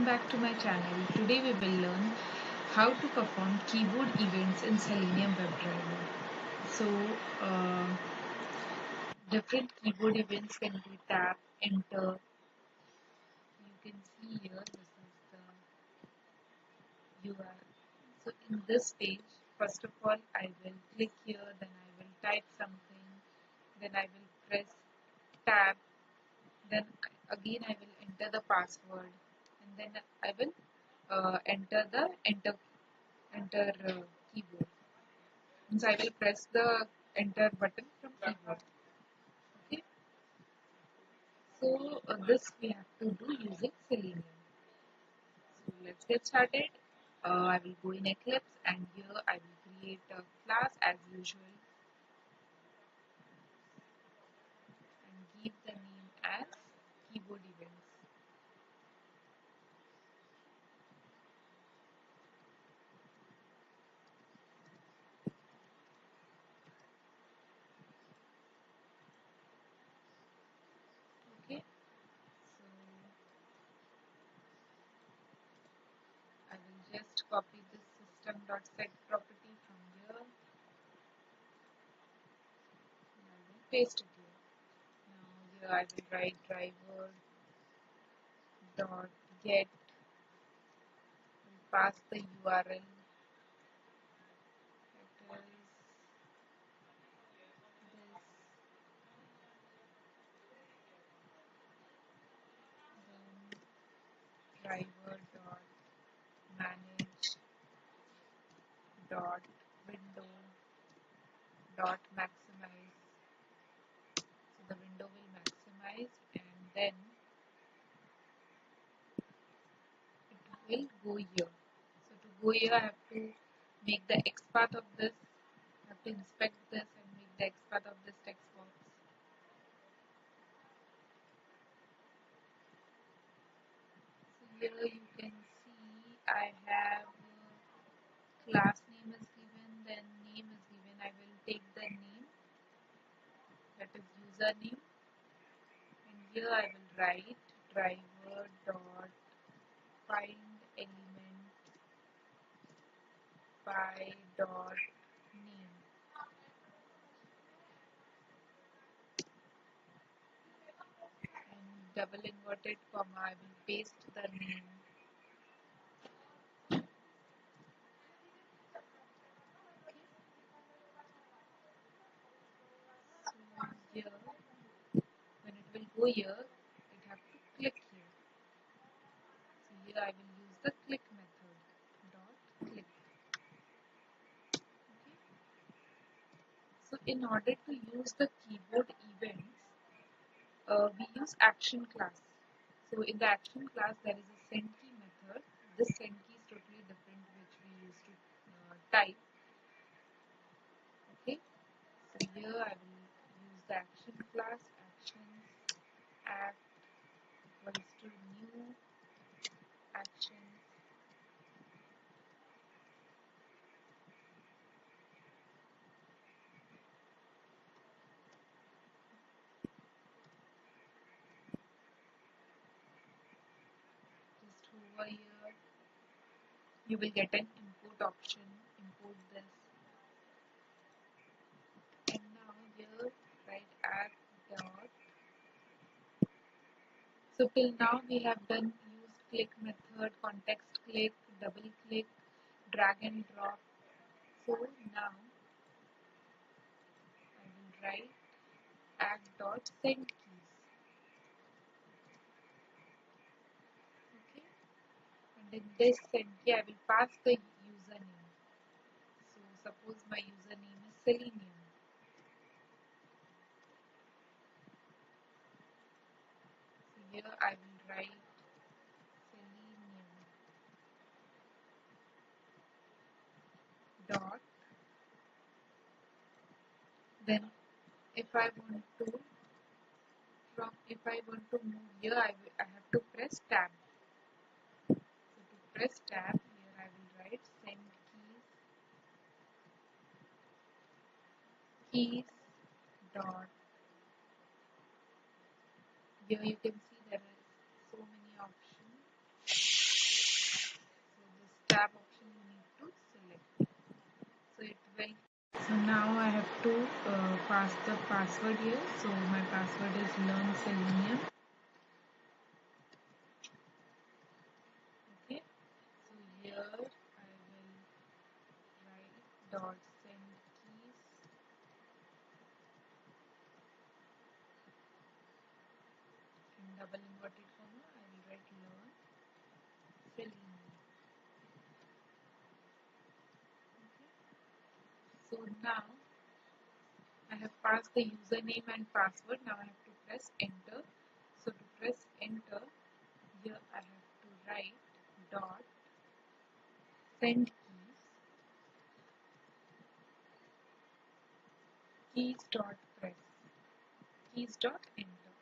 back to my channel. Today we will learn how to perform keyboard events in Selenium Webdriver. So, uh, different keyboard events can be tap, enter. You can see here, this is the URL. So in this page, first of all, I will click here, then I will type something, then I will press tab, then again I will enter the password, and then I will enter the enter keyboard. Means I will press the enter button from keyboard. Okay. So this we have to do using Selenium. So let's get started. I will go in Eclipse and here I will create a class as usual and give the name as keyboard events. Okay. So I will just copy this system.set property from here and I will paste it here. Now here I will write driver dot get, will pass the URL, it is this then driver dot manage dot window dot maximize. So the window will maximize and then it will go here. So to go here I have to make the X path of this, I have to inspect this and make the X path of this text box. So here you can see I have class name is given, then name is given. I will take the name, that is username, and here I will write driver dot find element by dot name, and double inverted comma I will paste the name. So here when it will go here, it have to click here. So here I will use the click method dot click. Okay. So in order to use the keyboard events, we use action class. So in the action class there is a send key method. This send key is totally different which we used to type. Okay. So here I will use the action class, actions act equals to new actions. Just over here you will get an import option, import this, and now here write act dot. So till now we have done use click method, context click, double click, drag and drop. So now I will write act dot send keys. Okay, and in this send key I will pass the username. So suppose my username is Selenium. So here I will write Selenium dot. Then if I want to move here, I have to press tab. So to press tab, here I will write send keys dot. Here you can see there is so many options. tab option you need to select. So it will. So now I have to pass the password here. So my password is learn Selenium. Okay. So here I will write dot send keys in double inverted comma. I will write learn Selenium. Okay. So now I have passed the username and password. Now I have to press enter. So to press enter, here I have to write dot send keys dot press keys dot enter.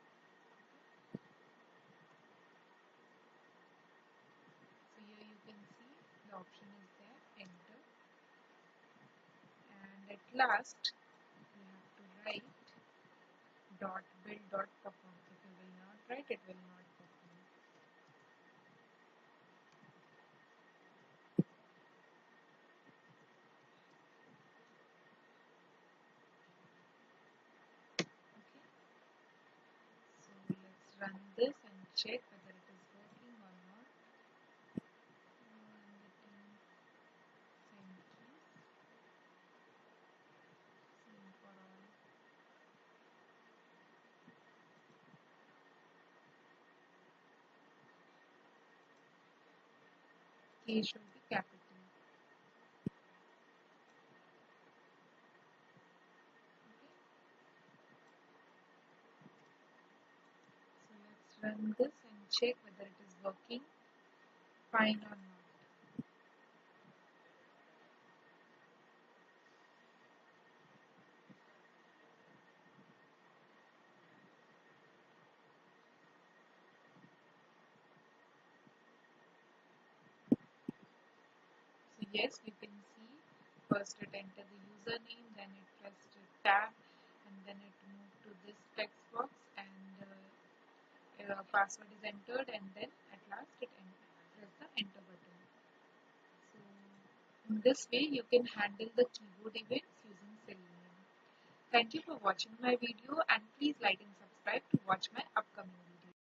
So here you can see the option is there, enter, and at last you have to write dot build dot perform. If you will not write, it will not perform. Okay, so let's run this and check whether it is working or not. I'm getting send keys, same for all. K should be capital. Okay, so let's run this and check whether it is working fine or not. So yes, you can see first it entered the username, then it pressed tab, and then it moved to this text box, and password is entered, and then at last it pressed the enter button. So in this way you can handle the keyboard events using Selenium. Thank you for watching my video, and please like and subscribe to watch my upcoming videos.